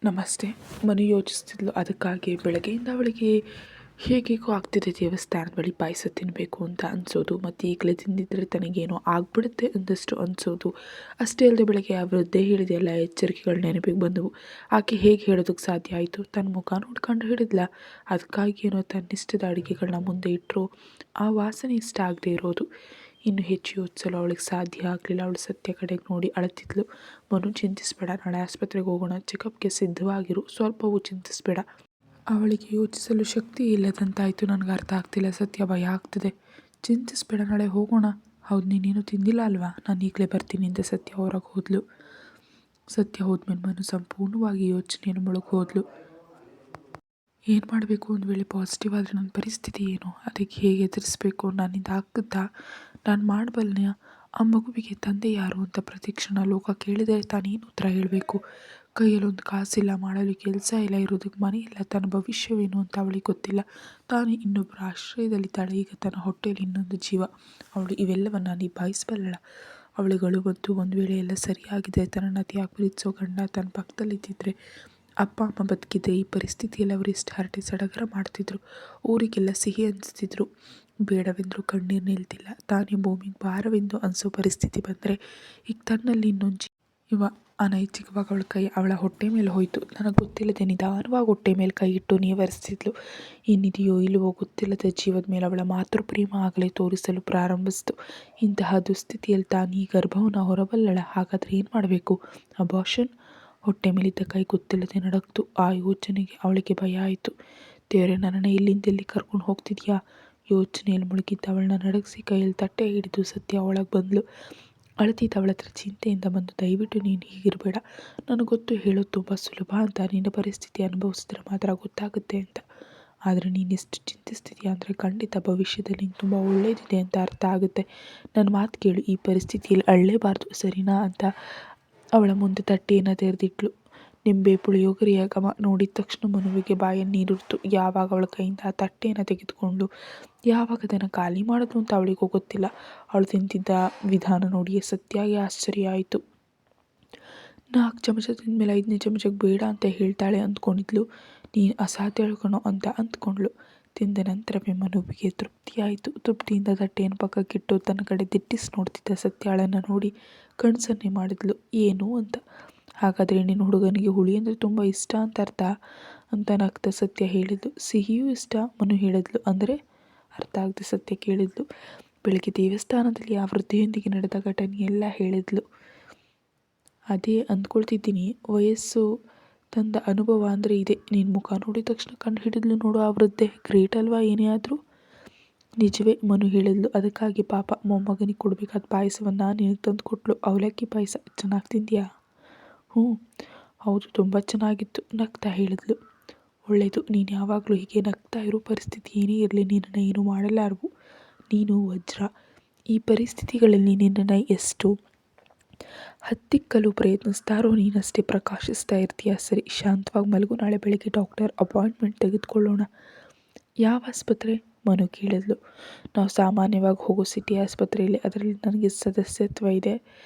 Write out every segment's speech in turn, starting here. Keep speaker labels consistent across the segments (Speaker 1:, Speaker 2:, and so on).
Speaker 1: ನಮಸ್ತೆ. ಮನು ಯೋಚಿಸ್ತಿದ್ಲು. ಅದಕ್ಕಾಗಿ ಬೆಳಗ್ಗೆಯಿಂದ ಅವಳಿಗೆ ಹೇಗೇಗೋ ಆಗ್ತಿದೆ. ದೇವಸ್ಥಾನದ ಬಳಿ ಪಾಯಸ ತಿನ್ನಬೇಕು ಅಂತ ಅನಿಸೋದು, ಮತ್ತು ಈಗಲೇ ತಿಂದಿದ್ರೆ ತನಗೇನೋ ಆಗ್ಬಿಡುತ್ತೆ ಅಂದಷ್ಟು ಅನಿಸೋದು. ಅಷ್ಟೇ ಅಲ್ಲದೆ ಬೆಳಗ್ಗೆ ಆ ವೃದ್ಧೆ ಹೇಳಿದೆಯಲ್ಲ, ಎಚ್ಚರಿಕೆಗಳು ನೆನಪಿಗೆ ಬಂದವು. ಆಕೆ ಹೇಗೆ ಹೇಳೋದಕ್ಕೆ ಸಾಧ್ಯ ಆಯಿತು? ತನ್ನ ಮುಖ ನೋಡ್ಕೊಂಡು ಹೇಳಿದ್ಲ. ಅದಕ್ಕಾಗಿ ಏನೋ ತನ್ನಿಷ್ಟದ ಅಡುಗೆಗಳನ್ನ ಮುಂದೆ ಇಟ್ಟರು. ಆ ವಾಸನೆ ಇಷ್ಟ ಆಗದೆ ಇರೋದು. ಇನ್ನು ಹೆಚ್ಚು ಯೋಚಿಸಲು ಅವಳಿಗೆ ಸಾಧ್ಯ ಆಗಲಿಲ್ಲ. ಅವಳು ಸತ್ಯ ಕಡೆಗೆ ನೋಡಿ ಅಳುತ್ತಿದ್ಲು. ಮನು, ಚಿಂತಿಸಬೇಡ, ನಾಳೆ ಆಸ್ಪತ್ರೆಗೆ ಹೋಗೋಣ, ಚೆಕಪ್ಗೆ ಸಿದ್ಧವಾಗಿರು, ಸ್ವಲ್ಪವೂ ಚಿಂತಿಸಬೇಡ. ಅವಳಿಗೆ ಯೋಚಿಸಲು ಶಕ್ತಿ ಇಲ್ಲದಂತಾಯಿತು. ನನಗೆ ಅರ್ಥ ಆಗ್ತಿಲ್ಲ ಸತ್ಯ, ಭಯ ಆಗ್ತಿದೆ. ಚಿಂತಿಸಬೇಡ, ನಾಳೆ ಹೋಗೋಣ. ಹೌದು, ನೀನೇನು ತಿಂದಿಲ್ಲ ಅಲ್ವಾ? ನಾನು ಈಗಲೇ ಬರ್ತೀನಿ ಅಂತ ಸತ್ಯ ಹೊರಗೆ ಹೋದ್ಲು. ಸತ್ಯ ಹೋದ್ಮೇಲೆ ಮನು ಸಂಪೂರ್ಣವಾಗಿ ಯೋಚನೆಯನ್ನು ಮುಳುಗಿ ಹೋದ್ಲು. ಏನು ಮಾಡಬೇಕು? ಒಂದು ವೇಳೆ ಪಾಸಿಟಿವ್ ಆದರೆ ನನ್ನ ಪರಿಸ್ಥಿತಿ ಏನು? ಅದಕ್ಕೆ ಹೇಗೆ ಎದುರಿಸಬೇಕು? ನನ್ನಿಂದ ಆಗುತ್ತಾ? ನಾನು ಮಾಡಬಲ್ಲೆ? ಆ ಮಗುವಿಗೆ ತಂದೆ ಯಾರು ಅಂತ ಪ್ರತಿಕ್ಷಣ ಲೋಕ ಕೇಳಿದರೆ ತಾನೇನು ಉತ್ತರ ಹೇಳಬೇಕು? ಕೈಯಲ್ಲೊಂದು ಕಾಸಿಲ್ಲ, ಮಾಡಲು ಕೆಲಸ ಇಲ್ಲ, ಇರೋದಕ್ಕೆ ಮನೆ ಇಲ್ಲ, ತನ್ನ ಭವಿಷ್ಯವೇನು ಅಂತ ಅವಳಿಗೆ ಗೊತ್ತಿಲ್ಲ. ತಾನು ಇನ್ನೊಬ್ಬರ ಆಶ್ರಯದಲ್ಲಿದ್ದಾಳೆ. ಈಗ ತನ್ನ ಹೊಟ್ಟೆಯಲ್ಲಿ ಇನ್ನೊಂದು ಜೀವ. ಅವಳು ಇವೆಲ್ಲವನ್ನು ನಿಭಾಯಿಸಬಲ್ಲಳ? ಅವಳುಗಳು ಒಂದು ವೇಳೆ ಎಲ್ಲ ಸರಿಯಾಗಿದೆ, ತನ್ನನ್ನು ಅತಿಯಾಗಿ ಪ್ರೀತಿಸೋ ಗಂಡ ತನ್ನ ಪಕ್ಕದಲ್ಲಿದ್ದಿದ್ರೆ, ಅಪ್ಪ ಅಮ್ಮ ಬದುಕಿದ್ರೆ, ಈ ಪರಿಸ್ಥಿತಿಯಲ್ಲಿ ಅವರು ಎಷ್ಟು ಹರಟೆ ಸಡಗರ ಮಾಡ್ತಿದ್ರು, ಊರಿಗೆಲ್ಲ ಸಿಹಿ ಅನಿಸ್ತಿದ್ರು. ಬೇಡವೆಂದರೂ ಕಣ್ಣೀರು ನಿಲ್ತಿಲ್ಲ. ತಾನೇ ಭೂಮಿಗೆ ಭಾರವೆಂದು ಅನಿಸೋ ಪರಿಸ್ಥಿತಿ ಬಂದರೆ ಈಗ ತನ್ನಲ್ಲಿ ಇನ್ನೊಂದು ಜೀವ. ಅನೈಚ್ಛಿಕವಾಗಿ ಅವಳ ಹೊಟ್ಟೆ ಮೇಲೆ ಹೋಯಿತು. ನನಗೆ ಗೊತ್ತಿಲ್ಲದೆ ನಿಧಾನವಾಗಿ ಹೊಟ್ಟೆ ಮೇಲೆ ಕೈ ಇಟ್ಟು ನೀವರಿಸ್ತಿದ್ಲು. ಇನ್ನಿದೆಯೋ ಇಲ್ಲವೋ ಗೊತ್ತಿಲ್ಲದ ಜೀವದ ಮೇಲೆ ಅವಳ ಮಾತೃಪ್ರೇಮ ಆಗಲೇ ತೋರಿಸಲು ಪ್ರಾರಂಭಿಸಿತು. ಇಂತಹ ದುಸ್ಥಿತಿಯಲ್ಲಿ ತಾನು ಈ ಗರ್ಭವನ್ನು ಹೊರಬಲ್ಲಳ? ಹಾಗಾದರೆ ಏನು ಮಾಡಬೇಕು? ಅಬಾರ್ಷನ್? ಹೊಟ್ಟೆ ಮೇಲಿದ್ದ ಕೈ ಗೊತ್ತಿಲ್ಲದೆ ನಡಕ್ತು. ಆ ಯೋಚನೆಗೆ ಅವಳಿಗೆ ಭಯ ಆಯಿತು. ದೇವರೇ, ನನ್ನನ್ನು ಇಲ್ಲಿಂದ ಎಲ್ಲಿ ಕರ್ಕೊಂಡು ಹೋಗ್ತಿದ್ಯಾ? ಯೋಚನೆಯಲ್ಲಿ ಮುಳುಗಿದ್ದ ಅವಳನ್ನ ನಡಗಿಸಿ ಕೈಯಲ್ಲಿ ತಟ್ಟೆ ಹಿಡಿದು ಸತ್ಯ ಒಳಗೆ ಬಂದಳು. ಅಳತಿದ್ದ ಅವಳ ಹತ್ರ ಚಿಂತೆಯಿಂದ ಬಂದು, ದಯವಿಟ್ಟು ನೀನು ಹೀಗಿರಬೇಡ. ನನಗೆ ಗೊತ್ತು, ಹೇಳೋದು ತುಂಬ ಸುಲಭ ಅಂತ. ನಿನ್ನ ಪರಿಸ್ಥಿತಿ ಅನುಭವಿಸಿದ್ರೆ ಮಾತ್ರ ಗೊತ್ತಾಗುತ್ತೆ ಅಂತ. ಆದರೆ ನೀನೆಷ್ಟು ಚಿಂತಿಸ್ತಿದ್ಯಾ ಅಂದರೆ ಖಂಡಿತ ಭವಿಷ್ಯದಲ್ಲಿ ನಿಂಗೆ ತುಂಬ ಒಳ್ಳೆಯದಿದೆ ಅಂತ ಅರ್ಥ ಆಗುತ್ತೆ. ನನ್ನ ಮಾತು ಕೇಳು, ಈ ಪರಿಸ್ಥಿತಿಯಲ್ಲಿ ಅಳ್ಳೇಬಾರ್ದು, ಸರಿನಾ ಅಂತ ಅವಳ ಮುಂದೆ ತಟ್ಟೆಯನ್ನು ತೆರೆದಿಟ್ಲು. ನಿಂಬೆ ಪುಳಿಯೋಗರೆಯ ಘಮ ನೋಡಿದ ತಕ್ಷಣ ಮನುವಿಗೆ ಬಾಯಲ್ಲಿ ನೀರಿಡ್ತು. ಯಾವಾಗ ಅವಳ ಕೈಯಿಂದ ಆ ತಟ್ಟೆಯನ್ನು ತೆಗೆದುಕೊಂಡು ಯಾವಾಗ ಅದನ್ನು ಖಾಲಿ ಮಾಡೋದು ಅಂತ ಅವಳಿಗೂ ಗೊತ್ತಿಲ್ಲ. ಅವಳು ತಿಂತಿದ್ದ ವಿಧಾನ ನೋಡಿ ಸತ್ಯಾಗಿ ಆಶ್ಚರ್ಯ ಆಯಿತು. 4 ಚಮಚ ತಿಂದಮೇಲೆ 5ನೇ ಚಮಚಕ್ಕೆ ಬೇಡ ಅಂತ ಹೇಳ್ತಾಳೆ ಅಂದ್ಕೊಂಡಿದ್ಲು. ನೀನು ಅಸಾಧ್ಯ ಕಣೋ ಅಂತ ಅಂದ್ಕೊಂಡ್ಳು. ತಿಂದ ನಂತರವೇ ಮನುವಿಗೆ ತೃಪ್ತಿಯಾಯಿತು. ತೃಪ್ತಿಯಿಂದ ತಟ್ಟೆಯನ್ನು ಪಕ್ಕಕ್ಕಿಟ್ಟು ತನ್ನ ಕಡೆ ದಿಟ್ಟಿಸಿ ನೋಡ್ತಿದ್ದ ಸತ್ಯಾಳನ್ನು ನೋಡಿ ಕಣ್ಸನ್ನೆ ಮಾಡಿದ್ಲು. ಏನು ಅಂತ. ಹಾಗಾದರೆ ನಿನ್ನ ಹುಡುಗನಿಗೆ ಹುಳಿ ಅಂದರೆ ತುಂಬ ಇಷ್ಟ ಅಂತ ಅರ್ಥ ಅಂತ ನಗ್ತ ಸತ್ಯ ಹೇಳಿದ್ಲು. ಸಿಹಿಯೂ ಇಷ್ಟ, ಮನು ಹೇಳಿದ್ಲು. ಅಂದರೆ ಅರ್ಥ ಆಗದೆ ಸತ್ಯ ಕೇಳಿದ್ಲು. ಬೆಳಗ್ಗೆ ದೇವಸ್ಥಾನದಲ್ಲಿ ಆ ವೃದ್ಧೆಯೊಂದಿಗೆ ನಡೆದ ಘಟನೆ ಎಲ್ಲ ಹೇಳಿದ್ಲು. ಅದೇ ಅಂದ್ಕೊಳ್ತಿದ್ದೀನಿ, ವಯಸ್ಸು ತಂದ ಅನುಭವ ಅಂದರೆ ಇದೆ. ನಿನ್ನ ಮುಖ ನೋಡಿದ ತಕ್ಷಣ ಕಂಡು ಹಿಡಿದ್ಲು ನೋಡು ಆ ವೃದ್ಧೆ. ಗ್ರೇಟ್ ಅಲ್ವಾ ಏನೇ ಆದರೂ? ನಿಜವೇ, ಮನು ಹೇಳಿದ್ಲು. ಅದಕ್ಕಾಗಿ ಪಾಪ ಮೊಮ್ಮಗನಿಗೆ ಕೊಡಬೇಕಾದ ಪಾಯಸವನ್ನು ನಿನಗೆ ತಂದು ಕೊಟ್ಲು. ಅವಲಕ್ಕಿ ಪಾಯಸ. ಚೆನ್ನಾಗಿ ತಿಂದ್ಯಾ? ಹೌದು, ತುಂಬ ಚೆನ್ನಾಗಿತ್ತು ನಗ್ತಾ ಹೇಳಿದ್ಲು. ಒಳ್ಳೆಯದು, ನೀನು ಯಾವಾಗಲೂ ಹೀಗೆ ನಗ್ತಾ ಇರೋ. ಪರಿಸ್ಥಿತಿ ಏನೇ ಇರಲಿ ನಿನ್ನನ್ನು ಏನು ಮಾಡಲಾರವು. ನೀನು ವಜ್ರ. ಈ ಪರಿಸ್ಥಿತಿಗಳಲ್ಲಿ ನಿನ್ನನ್ನು ಎಷ್ಟು ಹತ್ತಿಕ್ಕಲು ಪ್ರಯತ್ನಿಸ್ತಾರೋ ನೀನಷ್ಟೇ ಪ್ರಕಾಶಿಸ್ತಾ ಇರ್ತೀಯ. ಸರಿ, ಶಾಂತವಾಗಿ ಮಲಗು. ನಾಳೆ ಬೆಳಗ್ಗೆ ಡಾಕ್ಟರ್ ಅಪಾಯಿಂಟ್ಮೆಂಟ್ ತೆಗೆದುಕೊಳ್ಳೋಣ. ಯಾವ ಆಸ್ಪತ್ರೆ? ಮನು ಕೇಳಿದ್ಲು. ನಾವು ಸಾಮಾನ್ಯವಾಗಿ ಹೋಗೋ ಸಿಟಿ ಆಸ್ಪತ್ರೆಯಲ್ಲಿ. ಅದರಲ್ಲಿ ನನಗೆ ಸದಸ್ಯತ್ವ ಇದೆ.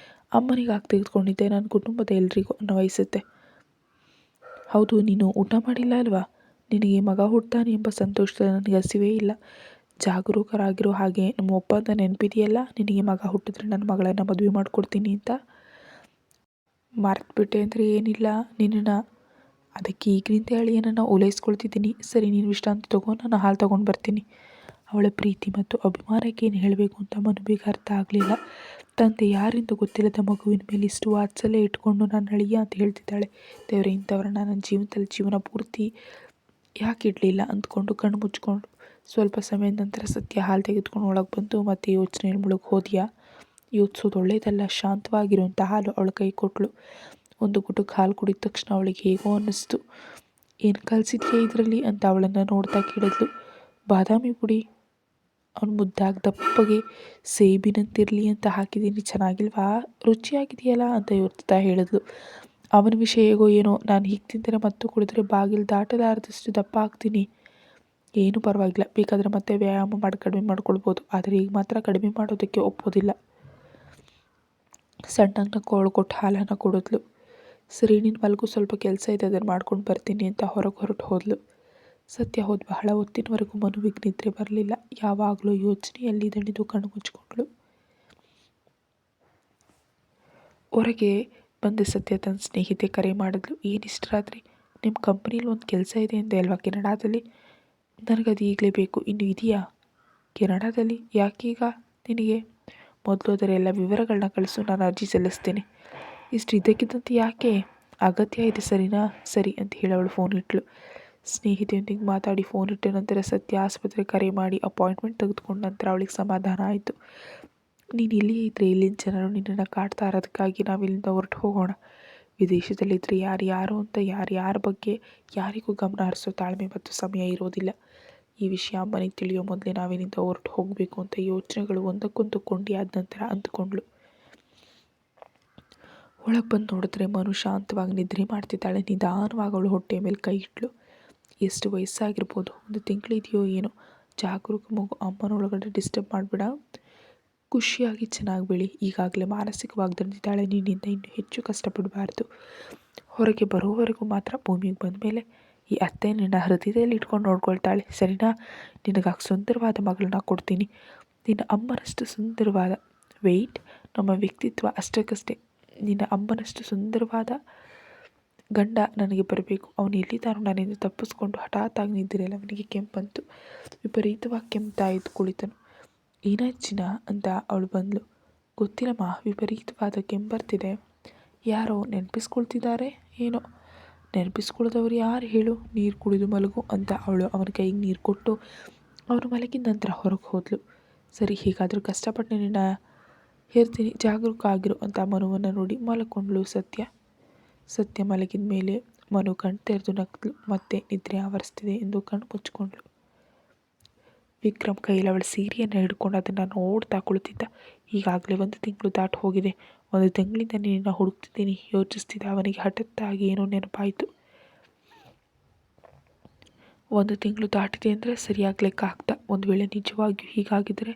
Speaker 1: ಅಮ್ಮನಿಗಾಗಿ ತೆಗೆದುಕೊಂಡಿದ್ದೆ. ನನ್ನ ಕುಟುಂಬದ ಎಲ್ರಿಗೂ ಅನ್ವಯಿಸುತ್ತೆ. ಹೌದು, ನೀನು ಊಟ ಮಾಡಿಲ್ಲ ಅಲ್ವಾ? ನಿನಗೆ ಮಗ ಹುಡ್ತಾನೆ ಎಂಬ ಸಂತೋಷದಲ್ಲಿ ನನಗೆ ಹಸಿವೇ ಇಲ್ಲ. ಜಾಗರೂಕರಾಗಿರೋ ಹಾಗೆ ನಮ್ಮ ಒಪ್ಪಂದ ನೆನಪಿದೆಯಲ್ಲ, ನಿನಗೆ ಮಗ ಹುಟ್ಟಿದ್ರೆ ನನ್ನ ಮಗಳನ್ನು ಮದುವೆ ಮಾಡಿಕೊಡ್ತೀನಿ ಅಂತ. ಮರೆತುಬಿಟ್ಟೆ ಅಂದರೆ ಏನಿಲ್ಲ ನಿನ್ನನ್ನು. ಅದಕ್ಕೆ ಈಗಿನಿಂದ ಅಳಿಯನನ್ನು ಓಲೈಸ್ಕೊಳ್ತಿದ್ದೀನಿ. ಸರಿ, ನೀನು ವಿಶ್ರಾಂತಿ ತಗೋ, ನಾನು ಹಾಲು ತಗೊಂಡು ಬರ್ತೀನಿ. ಅವಳ ಪ್ರೀತಿ ಮತ್ತು ಅಭಿಮಾನಕ್ಕೆ ಏನು ಹೇಳಬೇಕು ಅಂತ ಮನುವಿಗೆ ಅರ್ಥ ಆಗಲಿಲ್ಲ. ತಂದೆ ಯಾರೆಂದು ಗೊತ್ತಿಲ್ಲದ ಮಗುವಿನ ಮೇಲೆ ಇಷ್ಟು ವಾತ್ಸಲ್ಯ ಇಟ್ಕೊಂಡು ನಾನು ಅಳಿಯ ಅಂತ ಹೇಳ್ತಿದ್ದಾಳೆ. ದೇವರೇ, ಇಂಥವ್ರನ್ನ ನನ್ನ ಜೀವನದಲ್ಲಿ ಜೀವನ ಪೂರ್ತಿ ಯಾಕೆ ಇಡಲಿಲ್ಲ ಅಂದ್ಕೊಂಡು ಕಣ್ಣು ಮುಚ್ಕೊಂಡು ಸ್ವಲ್ಪ ಸಮಯದ ನಂತರ ಸತ್ಯ ಹಾಲು ತೆಗೆದುಕೊಂಡು ಒಳಗೆ ಬಂದು ಮತ್ತೆ ಯೋಚನೆಯಲ್ಲಿ ಮುಳುಗಿ ಹೋದ್ಯಾ? ಯೋಚಿಸೋದು ಒಳ್ಳೆಯದಲ್ಲ, ಶಾಂತವಾಗಿರುವಂಥ ಹಾಲು ಅವಳ ಕೈ ಕೊಟ್ಟಳು. ಒಂದು ಗುಟುಕು ಹಾಲು ಕುಡಿದ ತಕ್ಷಣ ಅವಳಿಗೆ ಹೇಗೋ ಅನ್ನಿಸ್ತು. ಏನು ಕಲಿಸಿದ್ಯಾ ಇದರಲ್ಲಿ ಅಂತ ಅವಳನ್ನು ನೋಡ್ತಾ ಕೇಳಿದ್ಲು. ಬಾದಾಮಿ ಪುಡಿ. ಅವನು ಮುದ್ದಾಗಿ ದಪ್ಪಗೆ ಸೇಬಿನಂತಿರಲಿ ಅಂತ ಹಾಕಿದ್ದೀನಿ, ಚೆನ್ನಾಗಿಲ್ವಾ? ರುಚಿಯಾಗಿದೆಯಲ್ಲ ಅಂತ ಯೋಚಿಸ್ತಾ ಹೇಳಿದ್ಲು. ಅವನ ವಿಷಯ ಹೇಗೋ ಏನೋ, ನಾನು ಹೀಗೆ ತಿಂದರೆ ಮತ್ತು ಕುಡಿದ್ರೆ ಬಾಗಿಲು ದಾಟಲಾರದಷ್ಟು ದಪ್ಪ ಆಗ್ತೀನಿ. ಏನೂ ಪರವಾಗಿಲ್ಲ, ಬೇಕಾದರೆ ಮತ್ತೆ ವ್ಯಾಯಾಮ ಮಾಡಿ ಕಡಿಮೆ ಮಾಡ್ಕೊಳ್ಬೋದು. ಆದರೆ ಈಗ ಮಾತ್ರ ಕಡಿಮೆ ಮಾಡೋದಕ್ಕೆ ಒಪ್ಪೋದಿಲ್ಲ. ಸಣ್ಣಗೆ ನಕ್ಕು ಅವಳು ಕೊಟ್ಟು ಹಾಲನ್ನು ಕುಡಿದ್ಲು. ಸರಿ ನೀನು ಮಲಗು, ಸ್ವಲ್ಪ ಕೆಲಸ ಇದೆ ಅದನ್ನು ಮಾಡ್ಕೊಂಡು ಬರ್ತೀನಿ ಅಂತ ಹೊರಗೆ ಹೊರಟು ಹೋದ್ಲು. ಸತ್ಯ ಹೋದ ಬಹಳ ಹೊತ್ತಿನವರೆಗೂ ಮನುವಿಗೆ ನಿದ್ರೆ ಬರಲಿಲ್ಲ. ಯಾವಾಗಲೂ ಯೋಚನೆಯಲ್ಲಿ ದಣಿದು ಕಣ್ಣು ಮುಚ್ಚಿಕೊಂಡ್ಳು. ಹೊರಗೆ ಬಂದ ಸತ್ಯ ತನ್ನ ಸ್ನೇಹಿತೆ ಕರೆ ಮಾಡಿದ್ಲು. ಏನಿಷ್ಟು ರಾತ್ರಿ? ನಿಮ್ಮ ಕಂಪ್ನಿಲಿ ಒಂದು ಕೆಲಸ ಇದೆ ಅಂದೆ ಅಲ್ವಾ ಕೆನಡಾದಲ್ಲಿ? ನನಗದು ಈಗಲೇ ಬೇಕು. ಇನ್ನು ಇದೆಯಾ ಕೆನಡಾದಲ್ಲಿ? ಯಾಕೀಗ ನಿನಗೆ? ಮೊದಲು ಅದರ ಎಲ್ಲ ವಿವರಗಳನ್ನ ಕಳಿಸು, ನಾನು ಅರ್ಜಿ ಸಲ್ಲಿಸ್ತೇನೆ. ಇಷ್ಟು ಇದ್ದಕ್ಕಿದ್ದಂತೆ ಯಾಕೆ? ಅಗತ್ಯ ಇದೆ ಸರಿನಾ? ಸರಿ ಅಂತ ಹೇಳಿ ಅವಳು ಫೋನ್ ಇಟ್ಳು. ಸ್ನೇಹಿತೆಯೊಂದಿಗೆ ಮಾತಾಡಿ ಫೋನ್ ಇಟ್ಟ ನಂತರ ಸತ್ಯ ಆಸ್ಪತ್ರೆ ಕರೆ ಮಾಡಿ ಅಪಾಯಿಂಟ್ಮೆಂಟ್ ತೆಗೆದುಕೊಂಡ ನಂತರ ಅವಳಿಗೆ ಸಮಾಧಾನ ಆಯಿತು. ನೀನು ಇಲ್ಲಿಯೇ ಇದ್ದರೆ ಇಲ್ಲಿನ ಜನರು ನಿನ್ನನ್ನು ಕಾಡ್ತಾ ಇರೋದಕ್ಕಾಗಿ ನಾವಿಲ್ಲಿಂದ ಹೊರಟು ಹೋಗೋಣ. ವಿದೇಶದಲ್ಲಿದ್ದರೆ ಯಾರು ಅಂತ ಯಾರ್ಯಾರ ಬಗ್ಗೆ ಯಾರಿಗೂ ಗಮನ ಹರಿಸೋ ತಾಳ್ಮೆ ಮತ್ತು ಸಮಯ ಇರೋದಿಲ್ಲ. ಈ ವಿಷಯ ಅಮ್ಮನಿಗೆ ತಿಳಿಯೋ ಮೊದಲೇ ನಾವಿಲ್ಲಿಂದ ಹೊರಟು ಹೋಗಬೇಕು ಅಂತ ಯೋಚನೆಗಳು ಒಂದಕ್ಕೊಂದು ಕೊಂಡಿ ಆದ ನಂತರ ಅಂದುಕೊಂಡ್ಳು. ಒಳಗೆ ಬಂದು ನೋಡಿದ್ರೆ ಮನು ಶಾಂತವಾಗಿ ನಿದ್ರೆ ಮಾಡ್ತಿದ್ದಾಳೆ. ನಿಧಾನವಾಗಿ ಅವಳು ಹೊಟ್ಟೆ ಮೇಲೆ ಕೈ ಇಟ್ಲು. ಎಷ್ಟು ವಯಸ್ಸಾಗಿರ್ಬೋದು, 1 ತಿಂಗಳಿದೆಯೋ ಏನೋ. ಜಾಗರೂಕ ಮಗು, ಅಮ್ಮನೊಳಗಡೆ ಡಿಸ್ಟರ್ಬ್ ಮಾಡಿಬಿಡ. ಖುಷಿಯಾಗಿ ಚೆನ್ನಾಗಿ ಬೆಳಿ. ಈಗಾಗಲೇ ಮಾನಸಿಕವಾಗಿ ದಣಿದಿದ್ದಾಳೆ. ನಿನ್ನಿಂದ ಇನ್ನೂ ಹೆಚ್ಚು ಕಷ್ಟಪಡಬಾರ್ದು. ಹೊರಗೆ ಬರೋವರೆಗೂ ಮಾತ್ರ. ಭೂಮಿಗೆ ಬಂದ ಮೇಲೆ ಈ ಅತ್ತೆ ನಿನ್ನ ಹೃದಯದಲ್ಲಿ ಇಟ್ಕೊಂಡು ನೋಡ್ಕೊಳ್ತಾಳೆ, ಸರಿನಾ? ನಿನಗಾಗಿ ಸುಂದರವಾದ ಮಗಳನ್ನ ಕೊಡ್ತೀನಿ. ನಿನ್ನ ಅಮ್ಮನಷ್ಟು ಸುಂದರವಾದ ವೆಯ್ಟ್ ನಮ್ಮ ವ್ಯಕ್ತಿತ್ವ ಅಷ್ಟಕ್ಕಷ್ಟೇ. ನಿನ್ನ ಅಮ್ಮನಷ್ಟು ಸುಂದರವಾದ ಗಂಡ ನನಗೆ ಬರಬೇಕು. ಅವನು ಎಲ್ಲಿದ್ದಾನೋ ನನ್ನಿಂದ ತಪ್ಪಿಸ್ಕೊಂಡು ಹಠಾತ್ತಾಗಿ ನಿದ್ರೆಯಲ್ಲಿ ಅವನಿಗೆ ಕೆಂಪಂತು. ವಿಪರೀತವಾಗಿ ಕೆಮ್ತಾ ಇದ್ದು ಕುಳಿತನು. ಏನಾಯ್ತು ಚಿನ್ನ ಅಂತ ಅವಳು ಬಂದಳು. ಗೊತ್ತಿಲ್ಲಮ್ಮ, ವಿಪರೀತವಾದ ಕೆಂಬರ್ತಿದೆ. ಯಾರೋ ನೆನಪಿಸ್ಕೊಳ್ತಿದ್ದಾರೆ ಏನೋ. ನೆನಪಿಸ್ಕೊಳ್ದವ್ರು ಯಾರು ಹೇಳು? ನೀರು ಕುಡಿದು ಮಲಗು ಅಂತ ಅವಳು ಅವನ ಕೈಗೆ ನೀರು ಕೊಟ್ಟು ಅವನು ಮಲಗಿದ ನಂತರ ಹೊರಗೆ ಹೋದಳು. ಸರಿ, ಹೀಗಾದರೂ ಕಷ್ಟಪಟ್ಟು ನಿನ್ನ ಹೇಳ್ತೀನಿ, ಜಾಗರೂಕ ಆಗಿರು ಅಂತ ಮನುವನ್ನು ನೋಡಿ ಮಲ್ಕೊಂಡ್ಳು ಸತ್ಯ ಮಲಗಿದ ಮೇಲೆ ಮನು ಕಣ್ಣು ತೆರೆದು ನಕ್ಲು. ಮತ್ತೆ ನಿದ್ರೆ ಆವರಿಸ್ತಿದೆ ಎಂದು ಕಣ್ಣು ಮುಚ್ಕೊಂಡ್ಳು. ವಿಕ್ರಮ್ ಕೈಯಲ್ಲಿ ಅವಳ ಸೀರೆಯನ್ನು ಹಿಡ್ಕೊಂಡು ಅದನ್ನು ನೋಡ್ತಾ ಕುಳಿತಿದ್ದ. ಈಗಾಗಲೇ 1 ತಿಂಗಳು ದಾಟಿ ಹೋಗಿದೆ. 1 ತಿಂಗಳಿಂದ ನಿನ್ನ ಹುಡುಕ್ತಿದ್ದೀನಿ ಯೋಚಿಸ್ತಿದ್ದ. ಅವನಿಗೆ ಹಠಾತ್ತಾಗಿ ಏನೋ ನೆನಪಾಯಿತು. 1 ತಿಂಗಳು ದಾಟಿದೆ ಅಂದರೆ ಸರಿಯಾಗಿ ಲೆಕ್ಕ ಹಾಕ್ದ. ಒಂದು ವೇಳೆ ನಿಜವಾಗಿಯೂ ಹೀಗಾಗಿದ್ದರೆ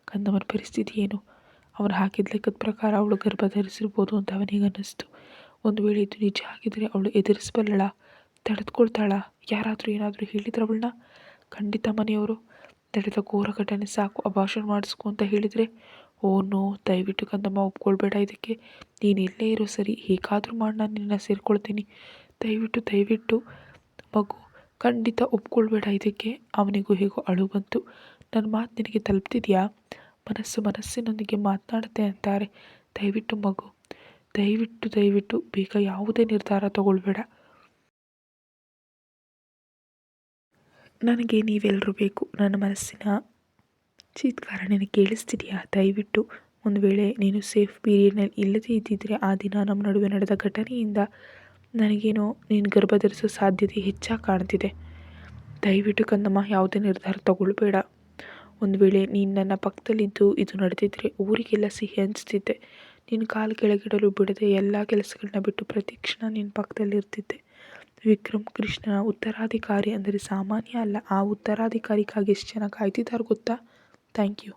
Speaker 1: ಕಂದಮ್ಮನ ಪರಿಸ್ಥಿತಿ ಏನು? ಅವನು ಹಾಕಿದ ಲೆಕ್ಕದ ಪ್ರಕಾರ ಅವಳು ಗರ್ಭ ಧರಿಸಿರ್ಬೋದು ಅಂತ ಅವನಿಗೆ ಅನ್ನಿಸ್ತು. ಒಂದು ವೇಳೆ ಇದು ನಿಜ ಆಗಿದ್ರೆ ಅವಳು ಎದುರಿಸಬಲ್ಲಳ? ತಡೆದುಕೊಳ್ತಾಳ? ಯಾರಾದರೂ ಏನಾದರೂ ಹೇಳಿದ್ರೆ ಅವಳನ್ನ? ಖಂಡಿತ ಮನೆಯವರು ನಡೆದ ಘೋರ ಘಟನೆ ಸಾಕು, ಅಬಾರ್ಷನ್ ಮಾಡಿಸ್ಕೊ ಅಂತ ಹೇಳಿದರೆ? ಓ ನೋ, ದಯವಿಟ್ಟು ಕಂದಮ್ಮ ಒಪ್ಕೊಳ್ಬೇಡ ಇದಕ್ಕೆ. ನೀನು ಇಲ್ಲೇ ಇರೋ ಸರಿ, ಹೇಗಾದರೂ ಮಾಡಿ ನಾನು ನಿನ್ನ ಸೇರ್ಕೊಳ್ತೀನಿ. ದಯವಿಟ್ಟು ಮಗು, ಖಂಡಿತ ಒಪ್ಕೊಳ್ಬೇಡ ಇದಕ್ಕೆ. ಅವನಿಗೂ ಹೇಗೋ ಅಳು ಬಂತು. ನನ್ನ ಮಾತು ನಿನಗೆ ತಲುಪ್ತಿದೆಯಾ? ಮನಸ್ಸಿನೊಂದಿಗೆ ಮಾತನಾಡುತ್ತೆ ಅಂತಾರೆ. ದಯವಿಟ್ಟು ಮಗು, ದಯವಿಟ್ಟು ಬೇಗ ಯಾವುದೇ ನಿರ್ಧಾರ ತಗೊಳ್ಬೇಡ. ನನಗೆ ನೀವೆಲ್ಲರೂ ಬೇಕು. ನನ್ನ ಮನಸ್ಸಿನ ಚೀತ್ಕಾರ ನಿನಗೆ ಕೇಳಿಸ್ತಿದೆಯಾ? ದಯವಿಟ್ಟು. ಒಂದು ವೇಳೆ ನೀನು ಸೇಫ್ ಪೀರಿಯಡ್ನಲ್ಲಿ ಇಲ್ಲದೇ ಇದ್ದಿದ್ದರೆ ಆ ದಿನ ನಮ್ಮ ನಡುವೆ ನಡೆದ ಘಟನೆಯಿಂದ ನನಗೇನೋ ನೀನು ಗರ್ಭ ಧರಿಸೋ ಸಾಧ್ಯತೆ ಹೆಚ್ಚಾಗಿ ಕಾಣ್ತಿದೆ. ದಯವಿಟ್ಟು ಕಂದಮ್ಮ ಯಾವುದೇ ನಿರ್ಧಾರ ತಗೊಳ್ಬೇಡ. ಒಂದು ವೇಳೆ ನೀನು ನನ್ನ ಪಕ್ಕದಲ್ಲಿದ್ದು ಇದು ನಡೆದಿದ್ದರೆ ಊರಿಗೆಲ್ಲ ಸಿಹಿ ಹಂಚ್ತಿದ್ದೆ. ನಿನ್ನ ಕಾಲು ಕೆಳಗಿಡಲು ಬಿಡದೆ ಎಲ್ಲ ಕೆಲಸಗಳನ್ನ ಬಿಟ್ಟು ಪ್ರತಿ ಕ್ಷಣ ನಿನ್ನ ಪಕ್ಕದಲ್ಲಿರ್ತಿದ್ದೆ. ವಿಕ್ರಮ್ ಕೃಷ್ಣನ ಉತ್ತರಾಧಿಕಾರಿ ಅಂದರೆ ಸಾಮಾನ್ಯ ಅಲ್ಲ. ಆ ಉತ್ತರಾಧಿಕಾರಿಗಾಗಿ ಎಷ್ಟು ಜನ ಕಾಯ್ತಿದ್ದಾರೆ ಗೊತ್ತಾ? Thank you.